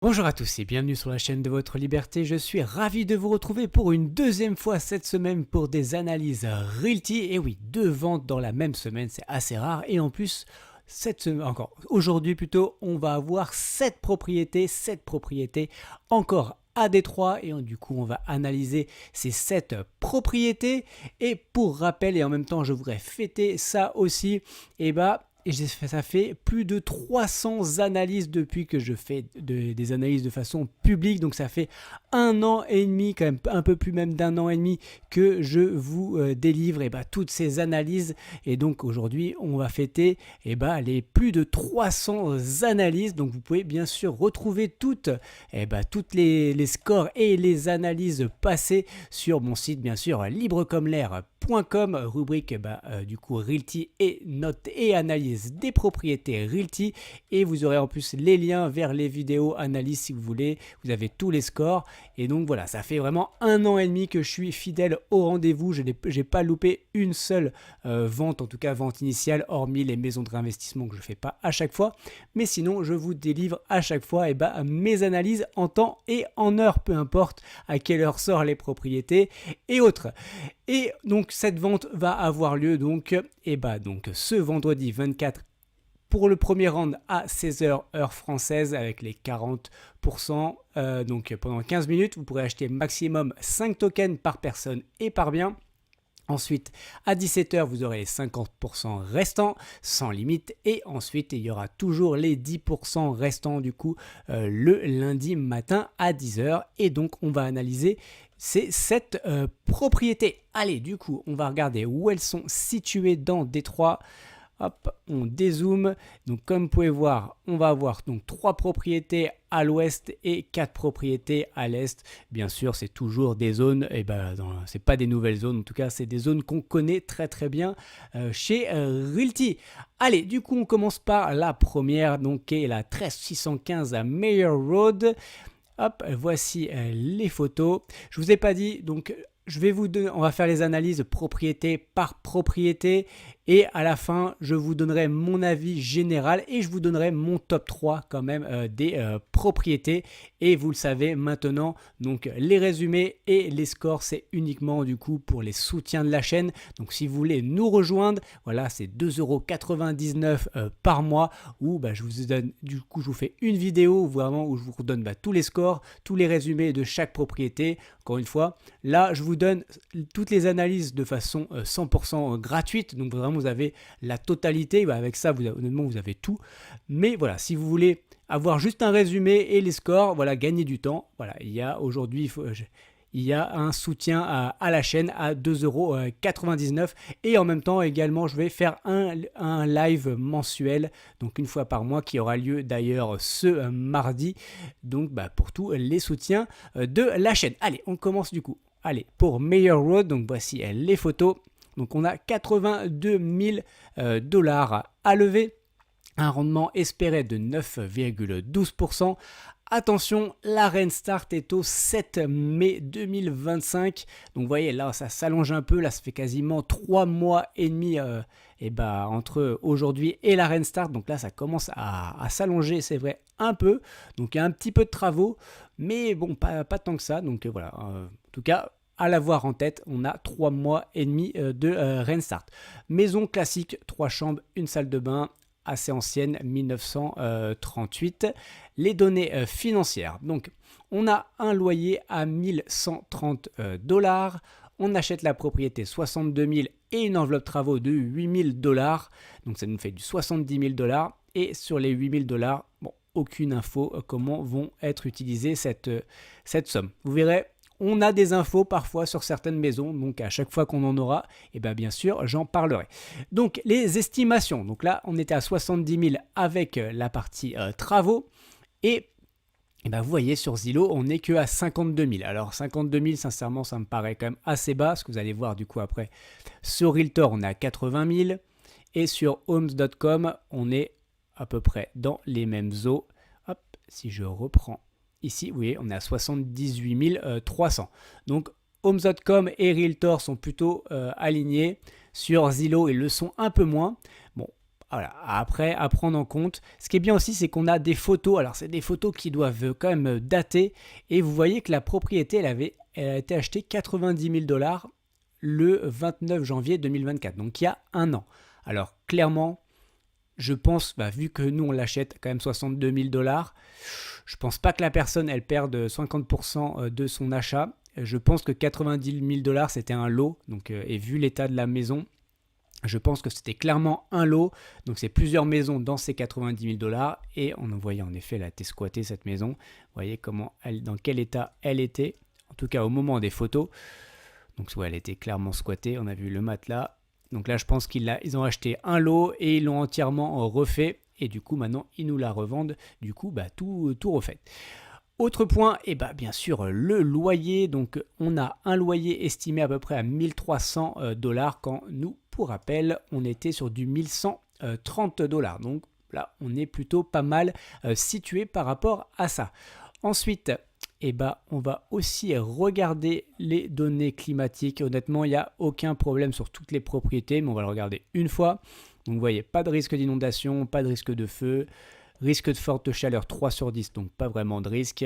Bonjour à tous et bienvenue sur la chaîne de votre liberté. Je suis ravi de vous retrouver pour une deuxième fois cette semaine pour des analyses Realty. Et oui, deux ventes dans la même semaine, c'est assez rare. Et en plus, cette semaine, encore aujourd'hui plutôt, on va avoir 7 propriétés encore à Détroit. Et du coup, on va analyser ces 7 propriétés. Et pour rappel, et en même temps, je voudrais fêter ça aussi, ça fait plus de 300 analyses depuis que je fais des analyses de façon publique. Donc ça fait 1 an et demi, quand même un peu plus même d'1 an et demi que je vous délivre toutes ces analyses. Et donc aujourd'hui, on va fêter les plus de 300 analyses. Donc vous pouvez bien sûr retrouver toutes les scores et les analyses passées sur mon site, bien sûr, librecommel'air.com, rubrique du coup Realty et notes et analyse des propriétés Realty, et vous aurez en plus les liens vers les vidéos analyses si vous voulez. Vous avez tous les scores, et donc voilà, ça fait vraiment 1 an et demi que je suis fidèle au rendez-vous. Je n'ai pas loupé une seule vente, en tout cas vente initiale, hormis les maisons de réinvestissement que je ne fais pas à chaque fois, mais sinon je vous délivre à chaque fois mes analyses en temps et en heure, peu importe à quelle heure sortent les propriétés et autres. Et donc cette vente va avoir lieu donc ce vendredi 24 pour le premier round à 16h heure française avec les 40%. Donc pendant 15 minutes, vous pourrez acheter maximum 5 tokens par personne et par bien. Ensuite, à 17h, vous aurez les 50% restants, sans limite. Et ensuite, il y aura toujours les 10% restants, du coup, le lundi matin à 10h. Et donc, on va analyser ces 7 propriétés. Allez, du coup, on va regarder où elles sont situées dans Détroit. Hop, on dézoome. Donc comme vous pouvez voir, on va avoir donc 3 propriétés à l'ouest et 4 propriétés à l'est. Bien sûr, c'est toujours des zones, c'est pas des nouvelles zones, en tout cas, c'est des zones qu'on connaît très très bien chez Realty. Allez, du coup, on commence par la première, donc qui est la 13615 à Mayer Road. Hop, voici les photos. Je vous ai pas dit, donc on va faire les analyses propriété par propriété, et à la fin je vous donnerai mon avis général et je vous donnerai mon top 3 quand même des propriétés. Et vous le savez maintenant, donc les résumés et les scores, c'est uniquement du coup pour les soutiens de la chaîne. Donc si vous voulez nous rejoindre, voilà, c'est 2,99 € par mois, où je vous donne, du coup je vous fais une vidéo vraiment où je vous redonne tous les scores, tous les résumés de chaque propriété. Encore une fois, là je vous donne toutes les analyses de façon 100% gratuite, donc vraiment vous avez la totalité. Avec ça, honnêtement, vous avez tout. Mais voilà, si vous voulez avoir juste un résumé et les scores, voilà, gagner du temps. Voilà, il y a aujourd'hui, il y a un soutien à la chaîne à 2,99 €. Et en même temps, également, je vais faire un live mensuel, donc une fois par mois, qui aura lieu d'ailleurs ce mardi. Donc, pour tous les soutiens de la chaîne. Allez, on commence du coup. Allez, pour Mayer Road, donc voici les photos. Donc on a 82 000 $ à lever, un rendement espéré de 9,12%. Attention, la Restart est au 7 mai 2025. Donc vous voyez, là ça s'allonge un peu, là ça fait quasiment 3 mois et demi entre aujourd'hui et la Restart. Donc là ça commence à s'allonger, c'est vrai, un peu. Donc il y a un petit peu de travaux, mais bon, pas tant que ça. Donc voilà, en tout cas, à l'avoir en tête, on a 3 mois et demi de Restart. Maison classique, 3 chambres, une salle de bain, assez ancienne, 1938. Les données financières. Donc, on a un loyer à 1130 $. On achète la propriété 62 000 et une enveloppe travaux de 8 000 $. Donc, ça nous fait du 70 000 $. Et sur les 8 000 $, bon, aucune info comment vont être utilisées cette somme. Vous verrez, on a des infos parfois sur certaines maisons, donc à chaque fois qu'on en aura, bien sûr, j'en parlerai. Donc les estimations, donc là on était à 70 000 avec la partie travaux, et vous voyez sur Zillow on n'est que à 52 000. Alors 52 000, sincèrement ça me paraît quand même assez bas, ce que vous allez voir du coup après. Sur Realtor on est à 80 000, et sur Homes.com on est à peu près dans les mêmes eaux. Hop, si je reprends ici, vous voyez, on est à 78 300. Donc, Homes.com et Realtor sont plutôt alignés. Sur Zillow, ils le sont un peu moins. Bon, Voilà. Après, à prendre en compte. Ce qui est bien aussi, c'est qu'on a des photos. Alors, c'est des photos qui doivent quand même dater. Et vous voyez que la propriété, elle a été achetée 90 000 dollars le 29 janvier 2024. Donc, il y a un an. Alors, clairement, je pense, vu que nous, on l'achète quand même 62 000 dollars, je pense pas que la personne, elle perde 50% de son achat. Je pense que 90 000 dollars, c'était un lot. Donc, et vu l'état de la maison, je pense que c'était clairement un lot, donc c'est plusieurs maisons dans ces 90 000 dollars et on en voyait en effet, elle a été squattée cette maison. Vous voyez dans quel état elle était, en tout cas au moment des photos. Donc ouais, elle était clairement squattée, on a vu le matelas. Donc là je pense ils ont acheté un lot et ils l'ont entièrement refait et du coup maintenant ils nous la revendent, du coup tout refait. Autre point, bien sûr, le loyer. Donc, on a un loyer estimé à peu près à 1300 dollars quand nous, pour rappel, on était sur du 1130 dollars. Donc là, on est plutôt pas mal situé par rapport à ça. Ensuite, on va aussi regarder les données climatiques. Honnêtement, il n'y a aucun problème sur toutes les propriétés, mais on va le regarder une fois. Donc, vous voyez, pas de risque d'inondation, pas de risque de feu. Risque de forte chaleur 3 sur 10, donc pas vraiment de risque.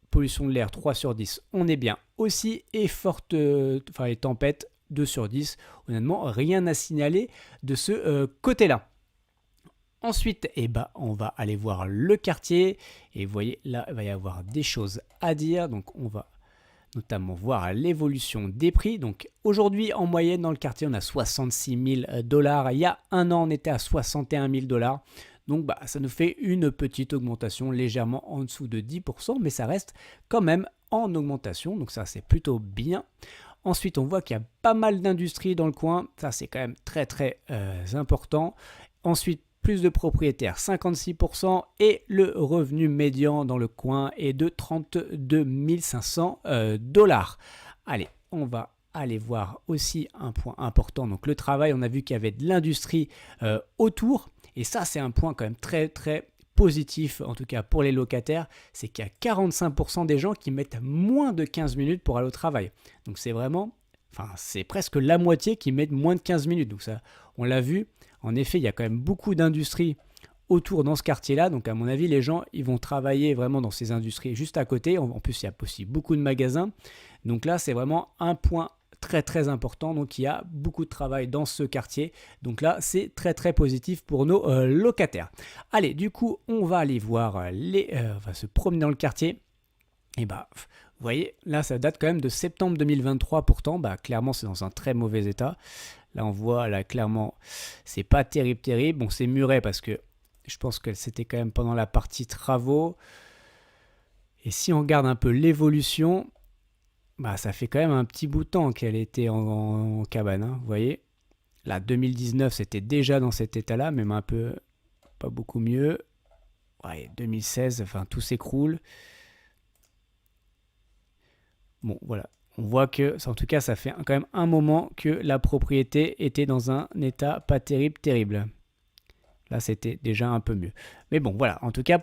Pollution de l'air 3 sur 10, on est bien aussi. Et les tempêtes 2 sur 10. Honnêtement, rien à signaler de ce côté-là. Ensuite, on va aller voir le quartier. Et vous voyez, là, il va y avoir des choses à dire. Donc, on va notamment voir l'évolution des prix. Donc, aujourd'hui, en moyenne, dans le quartier, on a 66 000 dollars. Il y a un an, on était à 61 000 dollars. Donc, ça nous fait une petite augmentation légèrement en dessous de 10%, mais ça reste quand même en augmentation. Donc, ça, c'est plutôt bien. Ensuite, on voit qu'il y a pas mal d'industries dans le coin. Ça, c'est quand même très, très important. Ensuite, plus de propriétaires, 56%. Et le revenu médian dans le coin est de 32 500 dollars. Allez, on va aller voir aussi un point important. Donc, le travail, on a vu qu'il y avait de l'industrie autour. Et ça, c'est un point quand même très, très positif, en tout cas pour les locataires, c'est qu'il y a 45% des gens qui mettent moins de 15 minutes pour aller au travail. Donc c'est c'est presque la moitié qui mettent moins de 15 minutes. Donc ça, on l'a vu, en effet, il y a quand même beaucoup d'industries autour dans ce quartier-là. Donc à mon avis, les gens, ils vont travailler vraiment dans ces industries juste à côté. En plus, il y a aussi beaucoup de magasins. Donc là, c'est vraiment un point très très important, donc il y a beaucoup de travail dans ce quartier, donc là c'est très très positif pour nos locataires. Allez, du coup on va aller voir on va se promener dans le quartier, et vous voyez là ça date quand même de septembre 2023, pourtant clairement c'est dans un très mauvais état. Là on voit là clairement c'est pas terrible, bon c'est muré parce que je pense que c'était quand même pendant la partie travaux, et si on regarde un peu l'évolution, ça fait quand même un petit bout de temps qu'elle était en cabane, hein, vous voyez. Là, 2019, c'était déjà dans cet état-là, même un peu, pas beaucoup mieux. Ouais, 2016, tout s'écroule. Bon, voilà. On voit que, en tout cas, ça fait quand même un moment que la propriété était dans un état pas terrible. Là, c'était déjà un peu mieux. Mais bon, voilà. En tout cas,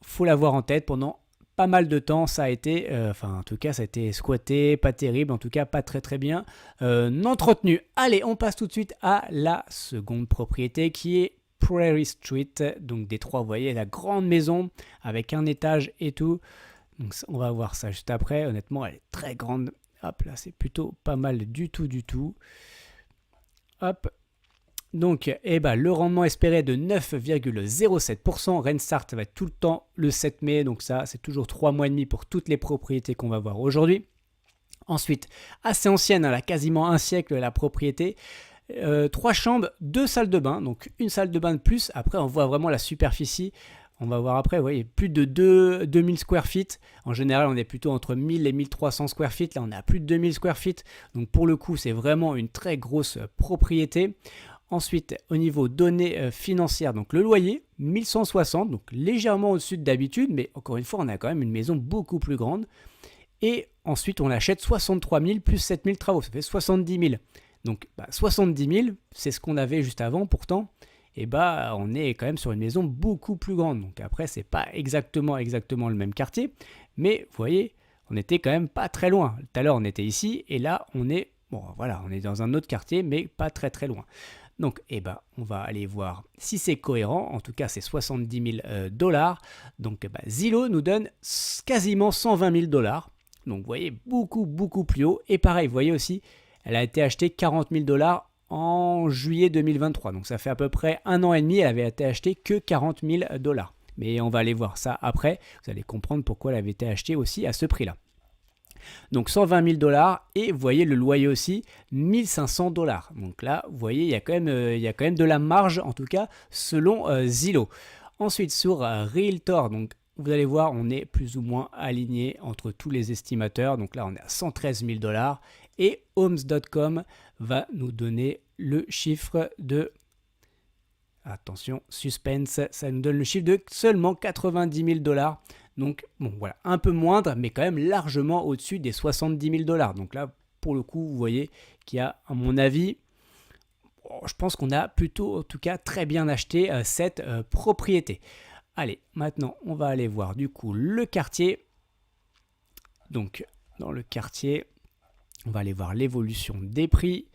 faut l'avoir en tête, pendant pas mal de temps, ça a été, en tout cas, ça a été squatté, pas terrible, en tout cas, pas très très bien entretenu. Allez, on passe tout de suite à la seconde propriété qui est Prairie Street. Donc, Détroit, vous voyez, la grande maison avec un étage et tout. Donc, on va voir ça juste après. Honnêtement, elle est très grande. Hop, là, c'est plutôt pas mal du tout. Hop. Donc, le rendement espéré de 9,07%. Rentstart va être tout le temps le 7 mai. Donc ça, c'est toujours 3 mois et demi pour toutes les propriétés qu'on va voir aujourd'hui. Ensuite, assez ancienne, elle a quasiment un siècle la propriété. 3 chambres, 2 salles de bain. Donc une salle de bain de plus. Après, on voit vraiment la superficie. On va voir après, vous voyez, plus de 2000 square feet. En général, on est plutôt entre 1000 et 1300 square feet. Là, on est à plus de 2000 square feet. Donc pour le coup, c'est vraiment une très grosse propriété. Ensuite, au niveau données financières, donc le loyer, 1160, donc légèrement au-dessus d'habitude, mais encore une fois, on a quand même une maison beaucoup plus grande. Et ensuite, on l'achète 63 000 plus 7 000 travaux, ça fait 70 000. Donc 70 000, c'est ce qu'on avait juste avant, pourtant, on est quand même sur une maison beaucoup plus grande. Donc après, c'est pas exactement le même quartier, mais vous voyez, on était quand même pas très loin. Tout à l'heure, on était ici, et là, on est dans un autre quartier, mais pas très très loin. Donc, on va aller voir si c'est cohérent. En tout cas, c'est 70 000 dollars. Donc, Zillow nous donne quasiment 120 000 dollars. Donc, vous voyez, beaucoup plus haut. Et pareil, vous voyez aussi, elle a été achetée 40 000 dollars en juillet 2023. Donc, ça fait à peu près 1 an et demi. Elle avait été achetée que 40 000 dollars. Mais on va aller voir ça après. Vous allez comprendre pourquoi elle avait été achetée aussi à ce prix-là. Donc 120 000 dollars et vous voyez le loyer aussi 1500 dollars. Donc là, vous voyez, il y a quand même de la marge en tout cas selon Zillow. Ensuite sur Realtor, donc vous allez voir, on est plus ou moins aligné entre tous les estimateurs. Donc là, on est à 113 000 dollars et Homes.com va nous donner le chiffre de... Attention, suspense, ça nous donne le chiffre de seulement 90 000 dollars. Donc, bon, voilà, un peu moindre, mais quand même largement au-dessus des 70 000 dollars. Donc là, pour le coup, vous voyez qu'il y a, à mon avis, je pense qu'on a plutôt, en tout cas, très bien acheté cette propriété. Allez, maintenant, on va aller voir du coup le quartier. Donc, dans le quartier, on va aller voir l'évolution des prix.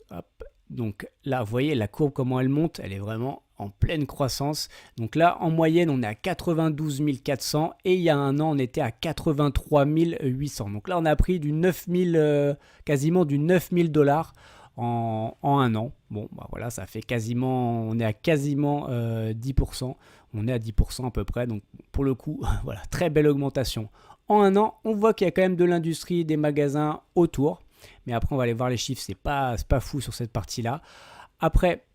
Hop. Donc là, vous voyez la courbe, comment elle monte, elle est vraiment en pleine croissance. Donc là, en moyenne, on est à 92 400 et il y a un an, on était à 83 800. Donc là, on a pris du 9 000, quasiment du 9 000 dollars en un an. Bon, voilà, ça fait quasiment, on est à quasiment 10%. On est à 10% à peu près. Donc pour le coup, voilà, très belle augmentation. En un an, on voit qu'il y a quand même de l'industrie, des magasins autour. Mais après, on va aller voir les chiffres, c'est pas fou sur cette partie-là. Après,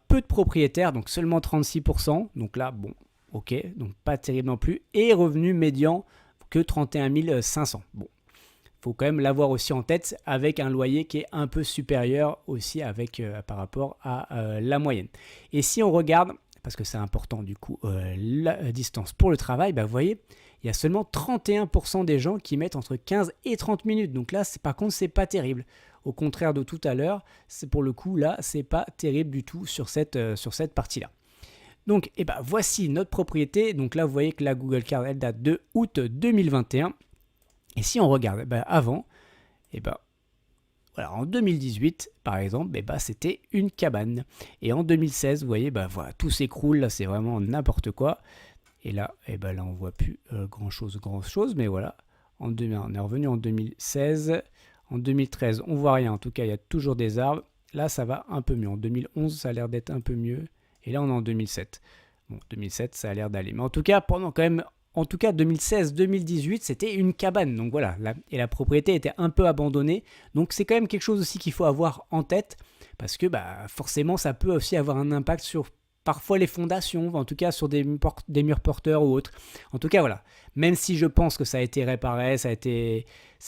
peu de propriétaires, donc seulement 36%. Donc là, bon, ok, donc pas terrible non plus. Et revenu médian que 31 500. Bon, il faut quand même l'avoir aussi en tête avec un loyer qui est un peu supérieur aussi par rapport à la moyenne. Et si on regarde, parce que c'est important du coup, la distance pour le travail, vous voyez, il y a seulement 31% des gens qui mettent entre 15 et 30 minutes. Donc là, par contre, c'est pas terrible. Au contraire de tout à l'heure, pour le coup, là, c'est pas terrible du tout sur cette partie-là. Donc, voici notre propriété. Donc là, vous voyez que la Google Card, elle date de août 2021. Et si on regarde avant, voilà, en 2018, par exemple, c'était une cabane. Et en 2016, vous voyez, voilà, tout s'écroule. Là, c'est vraiment n'importe quoi. Et là, là on ne voit plus grand chose, mais voilà. On est revenu en 2016. En 2013, on ne voit rien. En tout cas, il y a toujours des arbres. Là, ça va un peu mieux. En 2011, ça a l'air d'être un peu mieux. Et là, on est en 2007. Bon, 2007, ça a l'air d'aller. Mais en tout cas, 2016-2018, c'était une cabane. Donc voilà, et la propriété était un peu abandonnée. Donc c'est quand même quelque chose aussi qu'il faut avoir en tête. Parce que forcément, ça peut aussi avoir un impact sur parfois les fondations, en tout cas sur des murs porteurs ou autres. En tout cas, voilà. Même si je pense que ça a été réparé,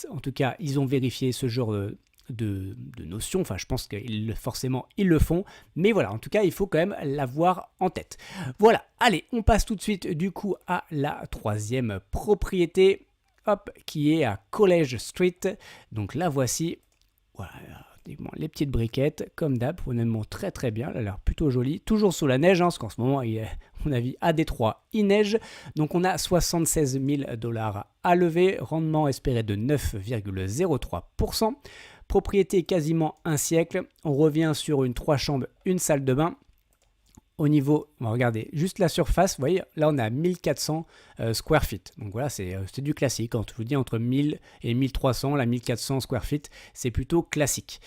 en tout cas, ils ont vérifié ce genre de notions. Enfin, je pense que forcément, ils le font. Mais voilà, en tout cas, il faut quand même l'avoir en tête. Voilà, allez, on passe tout de suite du coup à la troisième propriété, qui est à College Street. Donc là, voici. Voilà. Les petites briquettes, comme d'hab, honnêtement très très bien, elle a l'air plutôt jolie, toujours sous la neige, parce qu'en ce moment, à mon avis, à Détroit, il neige, donc on a 76 000 dollars à lever, rendement espéré de 9,03%, propriété quasiment un siècle, on revient sur une 3 chambres, une salle de bain. Au niveau, on va regarder juste la surface, vous voyez, là on a 1400 square feet. Donc voilà, c'est du classique. Quand je vous dis entre 1000 et 1300, la 1400 square feet, c'est plutôt classique.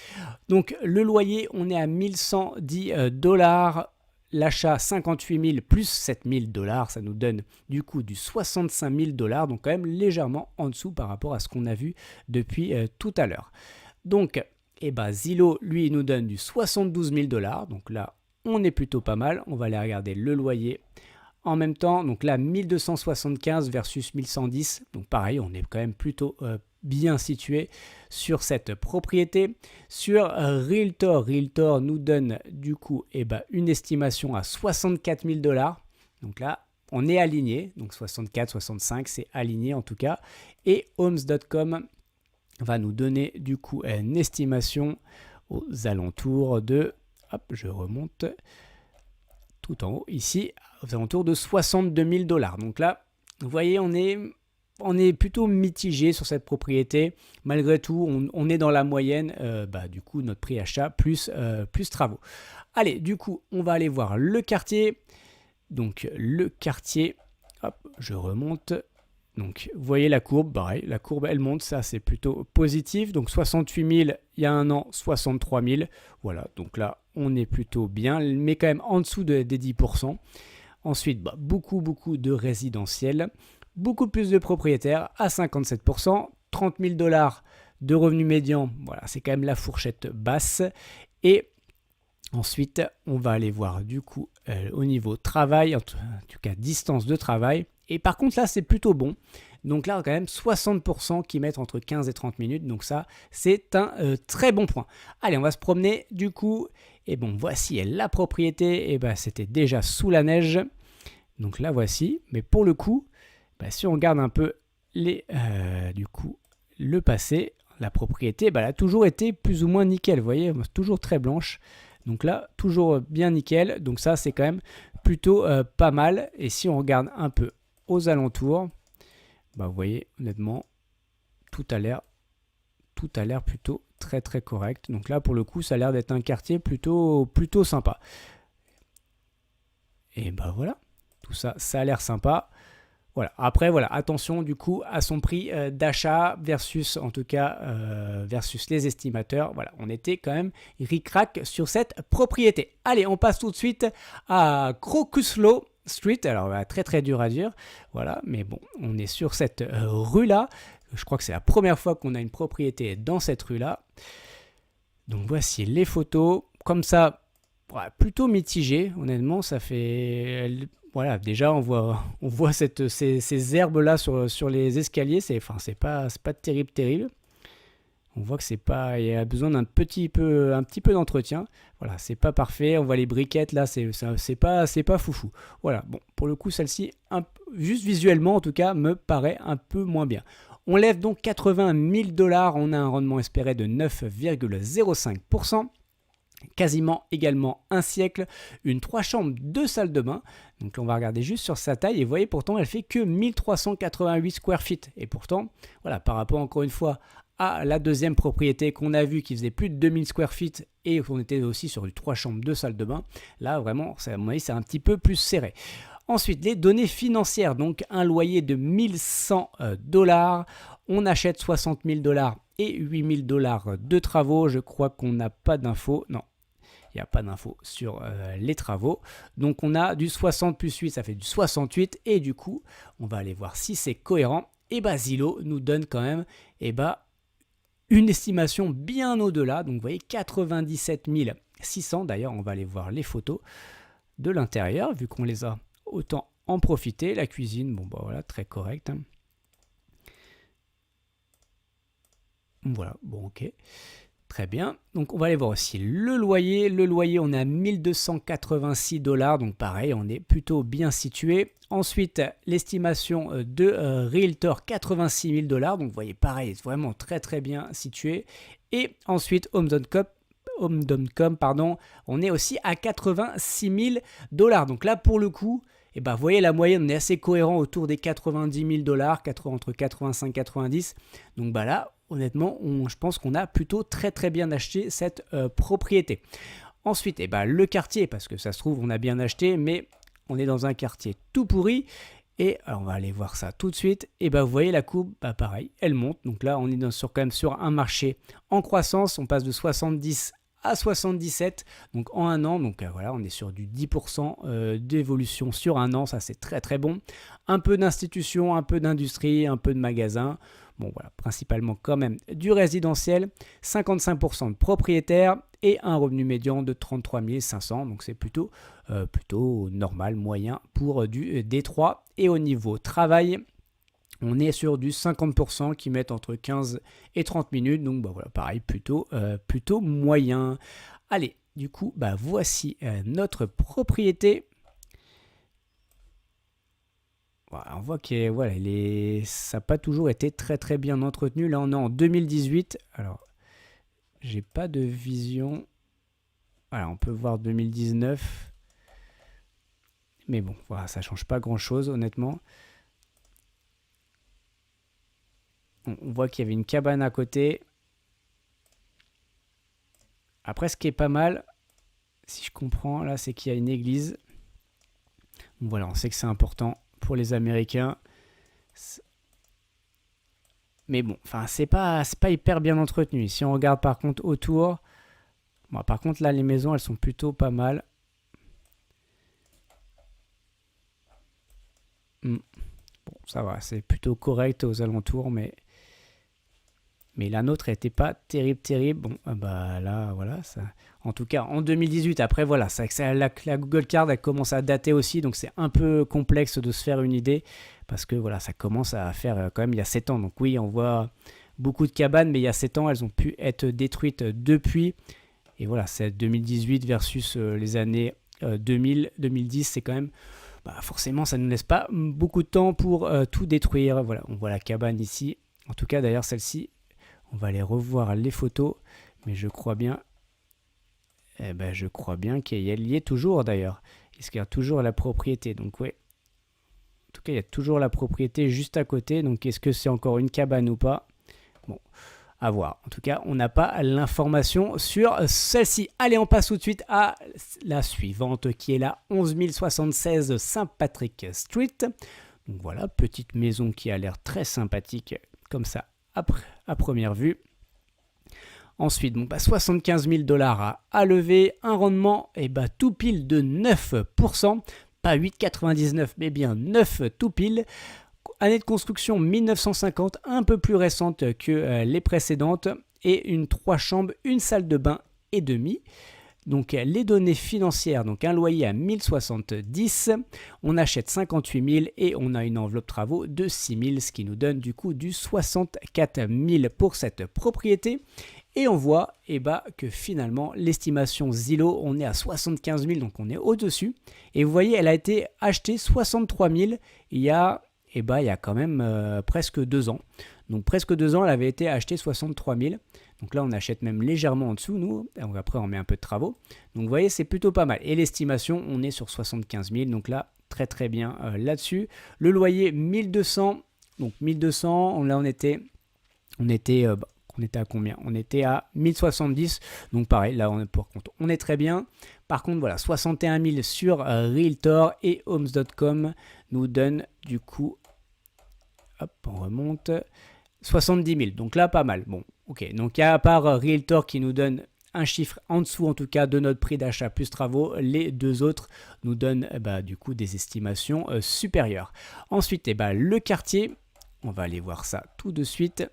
Donc le loyer, on est à 1110 dollars. L'achat 58 000 plus 7 000 dollars, ça nous donne du coup du 65 000 dollars, donc quand même légèrement en dessous par rapport à ce qu'on a vu depuis tout à l'heure. Donc, Zillow, lui, il nous donne du 72 000 dollars, donc là, on est plutôt pas mal. On va aller regarder le loyer en même temps. Donc là, 1275 versus 1110. Donc pareil, on est quand même plutôt bien situé sur cette propriété. Sur Realtor nous donne du coup une estimation à 64 000 dollars. Donc là, on est aligné. Donc 64, 65, c'est aligné en tout cas. Et Homes.com va nous donner du coup une estimation aux alentours de... Hop, je remonte tout en haut ici, aux alentours de 62 000 dollars. Donc là, vous voyez, on est on est plutôt mitigé sur cette propriété. Malgré tout, on est dans la moyenne, du coup, notre prix achat plus travaux. Allez, du coup, on va aller voir le quartier. Donc, le quartier, hop, je remonte. Donc, vous voyez la courbe, pareil, la courbe, elle monte, ça, c'est plutôt positif. Donc, 68 000, il y a un an, 63 000. Voilà, donc là, on est plutôt bien, mais quand même en dessous des 10%. Ensuite, beaucoup de résidentiels, beaucoup plus de propriétaires à 57%, 30 000 $ de revenus médians, voilà, c'est quand même la fourchette basse. Et ensuite, on va aller voir du coup au niveau travail, en tout cas distance de travail. Et par contre, là, c'est plutôt bon. Donc là, quand même 60% qui mettent entre 15 et 30 minutes. Donc ça, c'est un très bon point. Allez, on va se promener du coup. Et bon, voici la propriété. Et c'était déjà sous la neige. Donc là, voici. Mais pour le coup, si on regarde un peu le passé, la propriété, elle a toujours été plus ou moins nickel. Vous voyez, toujours très blanche. Donc là, toujours bien nickel. Donc ça, c'est quand même plutôt pas mal. Et si on regarde un peu aux alentours, vous voyez, honnêtement, tout a l'air plutôt très très correct. Donc là, pour le coup, ça a l'air d'être un quartier plutôt sympa. Et voilà, tout ça, ça a l'air sympa. Voilà. Après, voilà, attention du coup à son prix d'achat versus, en tout cas, versus les estimateurs. Voilà, on était quand même ric-rac sur cette propriété. Allez, on passe tout de suite à Crocuslow Street. Alors, très très dur à dire. Voilà, mais bon, on est sur cette rue-là. Je crois que c'est la première fois qu'on a une propriété dans cette rue-là. Donc, voici les photos. Comme ça, plutôt mitigé, honnêtement, ça fait... Voilà, déjà on voit ces herbes-là sur les escaliers, c'est pas terrible. On voit que il y a besoin d'un petit peu d'entretien. Voilà, c'est pas parfait. On voit les briquettes là, c'est pas foufou. Voilà, bon, pour le coup, celle-ci, juste visuellement en tout cas, me paraît un peu moins bien. On lève donc 80 000 $. On a un rendement espéré de 9,05%. Quasiment également un siècle, une 3 chambres, 2 salles de bain. Donc là, on va regarder juste sur sa taille et vous voyez pourtant elle fait que 1388 square feet. Et pourtant, voilà, par rapport encore une fois à la deuxième propriété qu'on a vue qui faisait plus de 2000 square feet et qu'on était aussi sur du 3 chambres, 2 salles de bain, là vraiment, à mon avis, c'est un petit peu plus serré. Ensuite, les données financières, donc un loyer de 1100 $. On achète 60 000 $ et 8 000 $ de travaux. Je crois qu'on n'a pas d'infos. Non, il n'y a pas d'infos sur les travaux. Donc on a du 60 plus 8, ça fait du 68. Et du coup, on va aller voir si c'est cohérent. Et Zillow nous donne quand même une estimation bien au-delà. Donc vous voyez 97 600. D'ailleurs, on va aller voir les photos de l'intérieur, vu qu'on les a, autant en profiter. La cuisine, voilà, très correct. Voilà, bon, ok. Très bien. Donc, on va aller voir aussi le loyer. Le loyer, on est à 1286 $. Donc, pareil, on est plutôt bien situé. Ensuite, l'estimation de Realtor, 86 000 $. Donc, vous voyez, pareil, vraiment très, très bien situé. Et ensuite, Home.com, on est aussi à 86 000 $. Donc là, pour le coup, vous voyez, la moyenne, on est assez cohérent autour des 90 000 $, entre 85 et 90. Donc là, honnêtement, je pense qu'on a plutôt très très bien acheté cette propriété. Ensuite, le quartier, parce que ça se trouve, on a bien acheté, mais on est dans un quartier tout pourri. Et on va aller voir ça tout de suite. Et vous voyez la courbe, pareil, elle monte. Donc là, on est quand même sur un marché en croissance. On passe de 70 à 77, donc en un an. Donc voilà, on est sur du 10% d'évolution sur un an. Ça, c'est très très bon. Un peu d'institutions, un peu d'industrie, un peu de magasins. Bon voilà, principalement quand même du résidentiel, 55% de propriétaires et un revenu médian de 33 500. Donc c'est plutôt normal, moyen pour du Détroit. Et au niveau travail, on est sur du 50% qui mettent entre 15 et 30 minutes. Donc voilà, pareil, plutôt moyen. Allez, du coup, voici notre propriété. On voit que ça n'a pas toujours été très très bien entretenu. Là, on est en 2018. Alors, j'ai pas de vision. Voilà, on peut voir 2019. Mais bon, voilà, ça change pas grand chose, honnêtement. On voit qu'il y avait une cabane à côté. Après, ce qui est pas mal, si je comprends, là, c'est qu'il y a une église. Donc voilà, on sait que c'est important pour les Américains. Mais bon, enfin, c'est pas hyper bien entretenu. Si on regarde par contre autour, bon, par contre là, les maisons, elles sont plutôt pas mal. Bon, ça va, c'est plutôt correct aux alentours, mais la nôtre n'était pas terrible. Bon, bah là, voilà. Ça... En tout cas, en 2018, après, voilà, la Google Card, elle commence à dater aussi, donc c'est un peu complexe de se faire une idée, parce que voilà, ça commence à faire quand même il y a 7 ans. Donc oui, on voit beaucoup de cabanes, mais il y a 7 ans, elles ont pu être détruites depuis. Et voilà, c'est 2018 versus les années 2000, 2010, c'est quand même... Bah, forcément, ça ne nous laisse pas beaucoup de temps pour tout détruire. Voilà, on voit la cabane ici. En tout cas, d'ailleurs, celle-ci, on va aller revoir les photos, mais je crois bien, je crois bien qu'elle y est toujours d'ailleurs. Est-ce qu'il y a toujours la propriété? Donc ouais, en tout cas, il y a toujours la propriété juste à côté. Donc est-ce que c'est encore une cabane ou pas? Bon, à voir. En tout cas, on n'a pas l'information sur celle-ci. Allez, on passe tout de suite à la suivante, qui est la 11076 Saint-Patrick Street. Donc voilà, petite maison qui a l'air très sympathique, comme ça, à première vue. Ensuite, bon, 75 000 $ à lever, un rendement tout pile de 9%, pas 8,99 mais bien 9 tout pile. Année de construction 1950, un peu plus récente que les précédentes, et une 3 chambres, une salle de bain et demi. Donc les données financières, donc un loyer à 1070, on achète 58 000 et on a une enveloppe travaux de 6 000, ce qui nous donne du coup du 64 000 pour cette propriété. Et on voit que finalement l'estimation Zillow, on est à 75 000, donc on est au-dessus. Et vous voyez, elle a été achetée 63 000 il y a quand même presque 2 ans. Donc presque 2 ans, elle avait été achetée 63 000. Donc là, on achète même légèrement en dessous, nous. Après, on met un peu de travaux. Donc vous voyez, c'est plutôt pas mal. Et l'estimation, on est sur 75 000. Donc là, très bien là-dessus. Le loyer, 1200. Donc 1200, là, on était à combien? On était à 1070. Donc pareil, là, on est très bien. Par contre, voilà, 61 000 sur Realtor et Homes.com nous donne du coup... Hop, on remonte... 70 000, donc là pas mal. Bon, ok, donc à part Realtor qui nous donne un chiffre en dessous en tout cas de notre prix d'achat plus travaux, les deux autres nous donnent du coup des estimations supérieures. Ensuite, le quartier, on va aller voir ça tout de suite.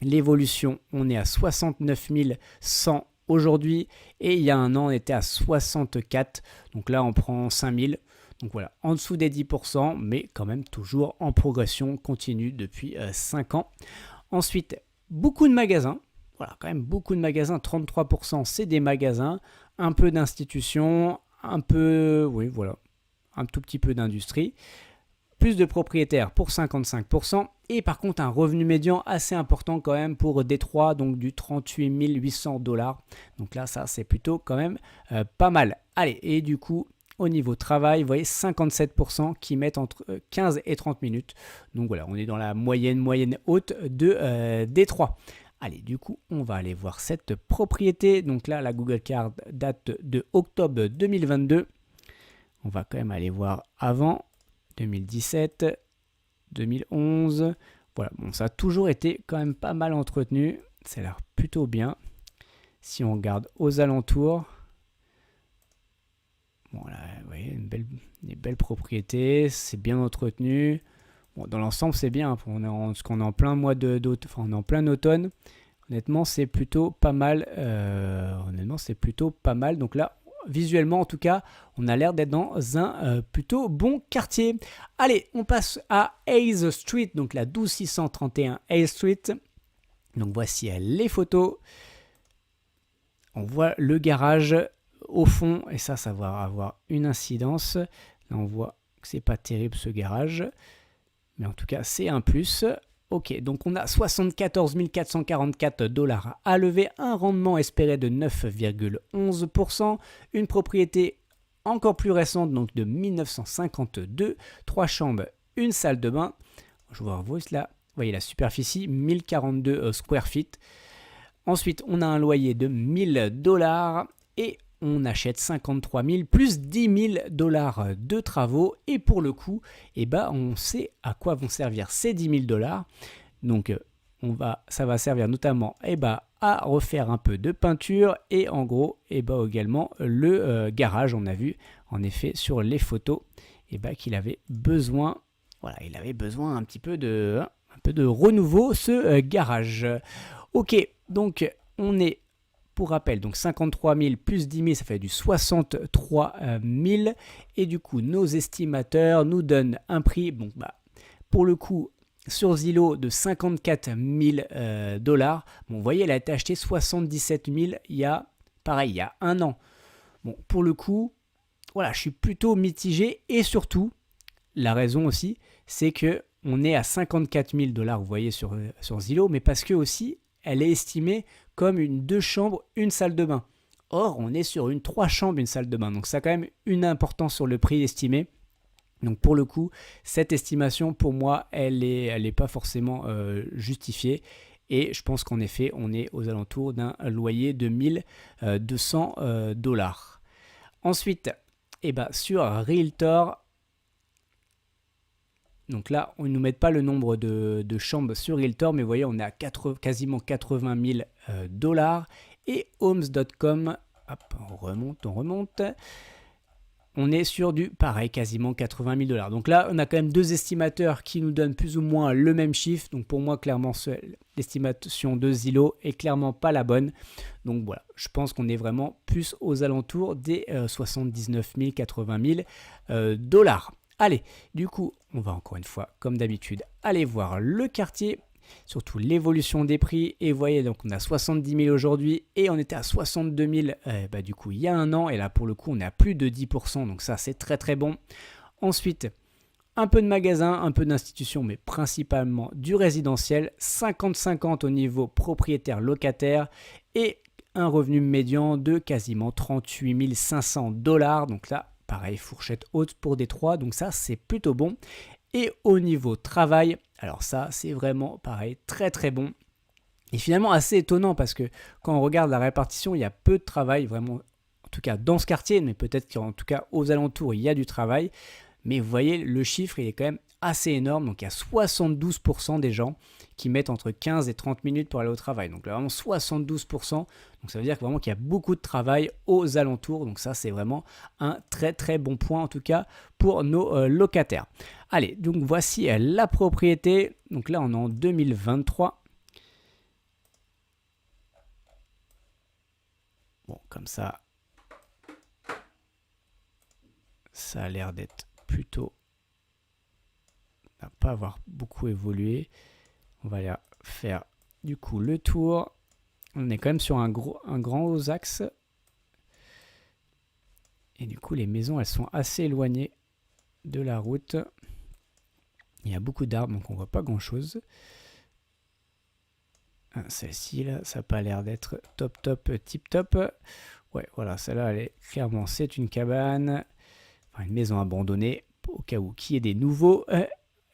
L'évolution, on est à 69 100 aujourd'hui et il y a un an on était à 64, donc là on prend 5 000. Donc voilà, en dessous des 10%, mais quand même toujours en progression continue depuis 5 ans. Ensuite, beaucoup de magasins. Voilà, quand même beaucoup de magasins. 33%, c'est des magasins. Un peu d'institutions, un peu, oui, voilà, un tout petit peu d'industrie. Plus de propriétaires pour 55%. Et par contre, un revenu médian assez important quand même pour Détroit, donc du 38 800 $. Donc là, ça, c'est plutôt quand même pas mal. Allez, et du coup... Au niveau travail, vous voyez 57% qui mettent entre 15 et 30 minutes. Donc voilà, on est dans la moyenne haute de Détroit. Allez, du coup, on va aller voir cette propriété. Donc là, la Google Card date de octobre 2022. On va quand même aller voir avant 2017, 2011. Voilà, bon, ça a toujours été quand même pas mal entretenu. Ça a l'air plutôt bien. Si on regarde aux alentours... Bon, là, vous voyez, des belles propriétés, c'est bien entretenu. Bon, dans l'ensemble, c'est bien. Parce qu'on est en plein mois on est en plein automne. Honnêtement, c'est plutôt pas mal. Donc là, visuellement, en tout cas, on a l'air d'être dans un plutôt bon quartier. Allez, on passe à Hayes Street, donc la 12631 Hayes Street. Donc voici les photos. On voit le garage au fond, et ça va avoir une incidence. Là, on voit que c'est pas terrible ce garage, mais en tout cas, c'est un plus. Ok, donc on a 74 444 $ à lever, un rendement espéré de 9,11%, une propriété encore plus récente, donc de 1952, 3 chambres, une salle de bain. Je vois là, voyez la superficie, 1042 square feet. Ensuite, on a un loyer de 1000 dollars et on achète 53 000 plus 10 000 dollars de travaux. Et pour le coup, eh ben, on sait à quoi vont servir ces 10 000 dollars. Donc, ça va servir notamment à refaire un peu de peinture et en gros, également le garage. On a vu en effet sur les photos qu'il avait besoin, voilà, il avait besoin un peu de renouveau, ce garage. Ok, donc on est, pour rappel, donc 53 000 plus 10 000, ça fait du 63 000. Et du coup, nos estimateurs nous donnent un prix, bon, pour le coup, sur Zillow de 54 000 dollars. Bon, vous voyez, elle a été achetée 77 000 il y a un an. Bon, pour le coup, voilà, je suis plutôt mitigé et surtout, la raison aussi, c'est que on est à 54 000 dollars, vous voyez, sur Zillow, mais parce que aussi, elle est estimée comme une 2 chambres, une salle de bain. Or, on est sur une 3 chambres, une salle de bain. Donc, ça a quand même une importance sur le prix estimé. Donc, pour le coup, cette estimation, pour moi, elle est pas forcément justifiée. Et je pense qu'en effet, on est aux alentours d'un loyer de 1200 dollars. Ensuite, sur Realtor, donc là, on ne nous met pas le nombre de chambres sur Realtor, mais vous voyez, on est à quasiment 80 000 dollars. Et Homes.com, hop, on remonte. On est sur du pareil, quasiment 80 000 dollars. Donc là, on a quand même deux estimateurs qui nous donnent plus ou moins le même chiffre. Donc pour moi, clairement, l'estimation de Zillow est clairement pas la bonne. Donc voilà, je pense qu'on est vraiment plus aux alentours des 79 000, 80 000 dollars. Allez, du coup, on va encore une fois, comme d'habitude, aller voir le quartier, surtout l'évolution des prix. Et vous voyez, donc on a 70 000 aujourd'hui et on était à 62 000 du coup il y a un an. Et là, pour le coup, on est à plus de 10%. Donc ça, c'est très très bon. Ensuite, un peu de magasins, un peu d'institutions, mais principalement du résidentiel. 50-50 au niveau propriétaire-locataire et un revenu médian de quasiment 38 500 dollars. Donc là, pareil, fourchette haute pour Détroit, donc ça c'est plutôt bon. Et au niveau travail, alors ça c'est vraiment pareil, très très bon. Et finalement assez étonnant parce que quand on regarde la répartition, il y a peu de travail, vraiment, en tout cas dans ce quartier, mais peut-être qu'en tout cas aux alentours il y a du travail. Mais vous voyez, le chiffre il est quand même assez énorme, donc il y a 72% des gens qui mettent entre 15 et 30 minutes pour aller au travail. Donc là, vraiment 72%. Donc ça veut dire vraiment qu'il y a beaucoup de travail aux alentours. Donc ça, c'est vraiment un très très bon point en tout cas pour nos locataires. Allez, donc voici la propriété. Donc là, on est en 2023. Bon, comme ça a l'air d'être plutôt... n'a pas avoir beaucoup évolué. On va aller faire du coup le tour. On est quand même sur un grand axe. Et du coup, les maisons, elles sont assez éloignées de la route. Il y a beaucoup d'arbres, donc on voit pas grand-chose. Celle-ci, là, ça n'a pas l'air d'être top, tip top. Ouais, voilà, celle-là, elle est clairement, c'est une cabane. Enfin, une maison abandonnée, au cas où qu'il y ait des nouveaux.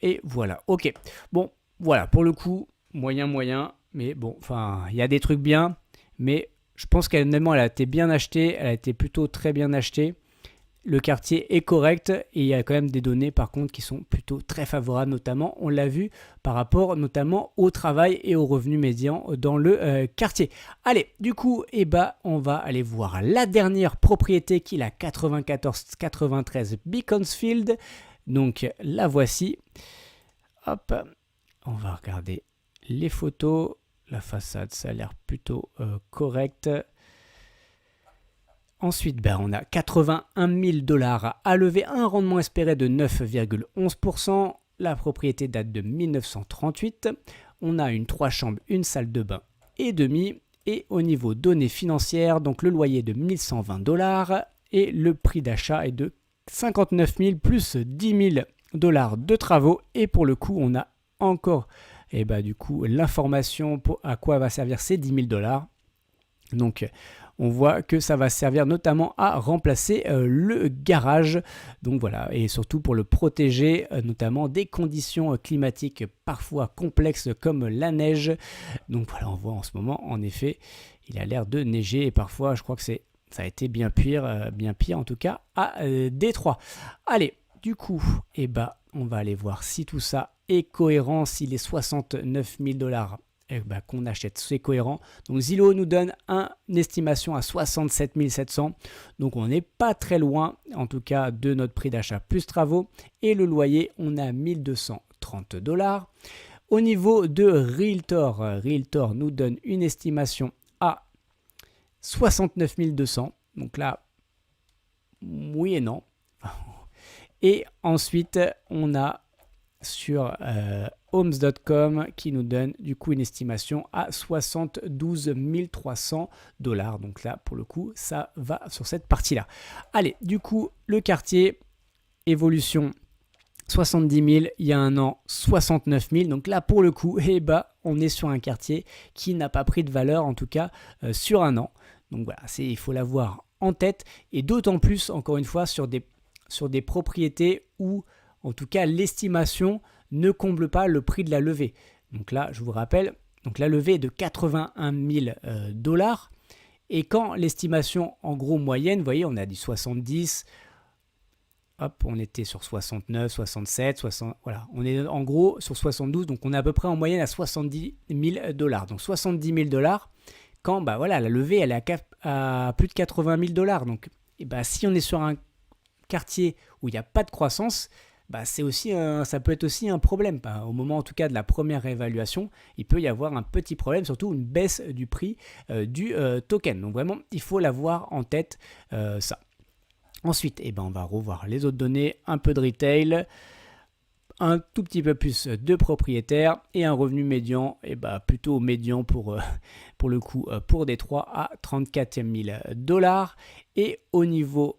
Et voilà, ok. Bon, voilà, pour le coup, moyen, mais bon, enfin, il y a des trucs bien, mais je pense qu'elle a été bien achetée, elle a été plutôt très bien achetée. Le quartier est correct et il y a quand même des données par contre qui sont plutôt très favorables, notamment, on l'a vu, par rapport notamment au travail et au revenu médian dans le quartier. Allez, du coup, on va aller voir la dernière propriété qui est la 94-93 Beaconsfield. Donc la voici. Hop, on va regarder les photos. La façade, ça a l'air plutôt correct. Ensuite, on a 81 000 dollars à lever, un rendement espéré de 9,11%. La propriété date de 1938. On a une 3 chambres, une salle de bain et demi. Et au niveau données financières, donc le loyer de 1120 dollars et le prix d'achat est de 59 000 plus 10 000 dollars de travaux. Et pour le coup, on a encore du coup l'information à quoi va servir ces 10 000 dollars. Donc on voit que ça va servir notamment à remplacer le garage, donc voilà, et surtout pour le protéger notamment des conditions climatiques parfois complexes comme la neige. Donc voilà, on voit en ce moment en effet il a l'air de neiger et parfois je crois que ça a été bien pire en tout cas à Détroit. Allez, du coup, on va aller voir si tout ça est cohérent, si les 69 000 $ qu'on achète, c'est cohérent. Donc Zillow nous donne une estimation à 67 700. Donc on n'est pas très loin, en tout cas, de notre prix d'achat plus travaux. Et le loyer, on a 1 230 $. Au niveau de Realtor, Realtor nous donne une estimation à 69 200. Donc là, oui et non. Et ensuite, on a sur homes.com qui nous donne du coup une estimation à 72 300 $. Donc là, pour le coup, ça va sur cette partie-là. Allez, du coup, le quartier, évolution 70 000, il y a un an 69 000. Donc là, pour le coup, on est sur un quartier qui n'a pas pris de valeur, en tout cas sur un an. Donc voilà, il faut l'avoir en tête. Et d'autant plus, encore une fois, sur des propriétés où, en tout cas, l'estimation ne comble pas le prix de la levée. Donc là, je vous rappelle, donc la levée est de 81 000 $. Et quand l'estimation, en gros, moyenne, vous voyez, on a dit 70, hop, on était sur 69, 67, 60, voilà, on est en gros sur 72, donc on est à peu près en moyenne à 70 000 $. Donc 70 000 $, quand voilà, la levée, elle est à plus de 80 000 $. Donc si on est sur un quartier où il n'y a pas de croissance, ça peut être aussi un problème. Au moment en tout cas de la première évaluation, il peut y avoir un petit problème, surtout une baisse du prix du token. Donc vraiment, il faut l'avoir en tête ça. Ensuite, on va revoir les autres données, un peu de retail, un tout petit peu plus de propriétaires et un revenu médian, plutôt médian pour le coup pour Détroit à 34 000 $. Et au niveau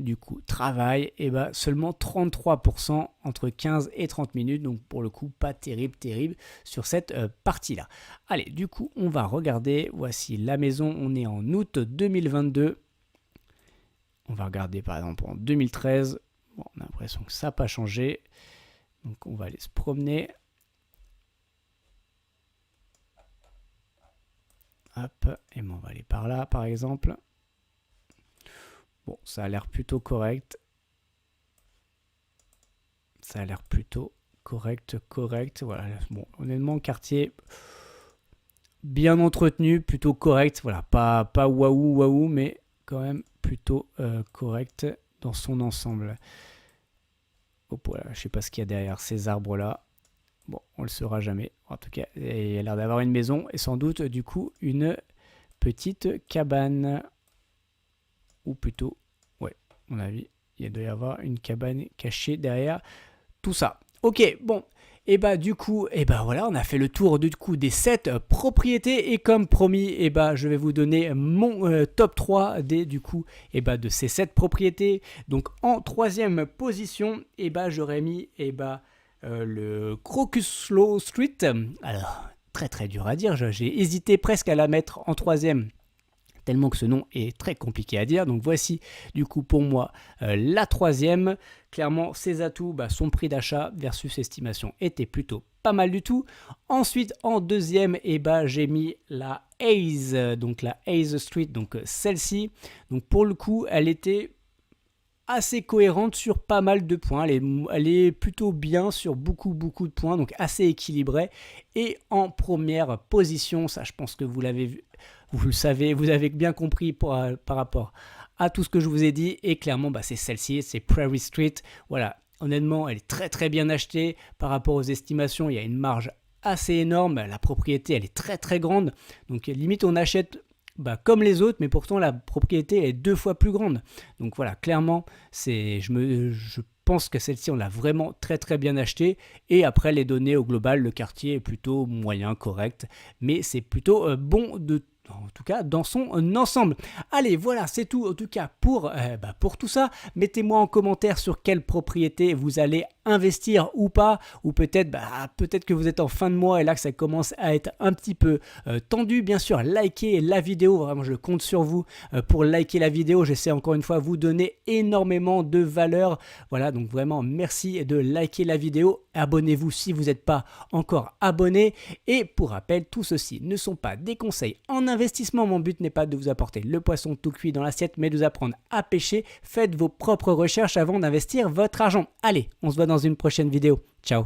du coup travail, seulement 33% entre 15 et 30 minutes, donc pour le coup pas terrible sur cette partie là. Allez, du coup on va regarder, voici la maison, on est en août 2022, on va regarder par exemple en 2013, on a l'impression que ça n'a pas changé, donc on va aller se promener, hop, et on va aller par là par exemple. Bon, ça a l'air plutôt correct. Voilà. Bon, honnêtement, quartier bien entretenu, plutôt correct. Voilà, pas waouh, mais quand même plutôt correct dans son ensemble. Oh, voilà, je sais pas ce qu'il y a derrière ces arbres-là. Bon, on le saura jamais. En tout cas, il y a l'air d'avoir une maison et sans doute, du coup, une petite cabane. Ou plutôt, ouais, à mon avis, il doit y avoir une cabane cachée derrière tout ça. Ok, bon, du coup, voilà, on a fait le tour du coup des 7 propriétés et comme promis, je vais vous donner mon top 3 de ces 7 propriétés. Donc en troisième position, j'aurais mis le Crocuslow Street. Alors, très dur à dire, j'ai hésité presque à la mettre en troisième, tellement que ce nom est très compliqué à dire. Donc voici du coup pour moi la troisième. Clairement ses atouts, son prix d'achat versus estimation était plutôt pas mal du tout. Ensuite en deuxième, j'ai mis la Hayes, donc la Hayes Street, donc celle-ci. Donc pour le coup elle était assez cohérente sur pas mal de points, elle est plutôt bien sur beaucoup de points, donc assez équilibrée. Et en première position, ça je pense que vous l'avez vu, vous le savez, vous avez bien compris par rapport à tout ce que je vous ai dit, et clairement c'est celle-ci, c'est Prairie Street. Voilà, honnêtement elle est très bien achetée par rapport aux estimations, il y a une marge assez énorme, la propriété elle est très grande, donc limite on achète comme les autres, mais pourtant la propriété est 2 fois plus grande. Donc voilà, clairement, je pense que celle-ci, on l'a vraiment très bien achetée. Et après, les données au global, le quartier est plutôt moyen, correct. Mais c'est plutôt bon en tout cas dans son ensemble. Allez, voilà, c'est tout en tout cas pour tout ça. Mettez-moi en commentaire sur quelle propriété vous allez investir ou pas, ou peut-être que vous êtes en fin de mois et là que ça commence à être un petit peu tendu. Bien sûr, likez la vidéo, vraiment je compte sur vous pour liker la vidéo. J'essaie encore une fois vous donner énormément de valeur. Voilà, donc vraiment merci de liker la vidéo. Abonnez-vous si vous n'êtes pas encore abonné. Et pour rappel, tout ceci ne sont pas des conseils en investissement. Mon but n'est pas de vous apporter le poisson tout cuit dans l'assiette, mais de vous apprendre à pêcher. Faites vos propres recherches avant d'investir votre argent. Allez, on se voit dans une prochaine vidéo. Ciao!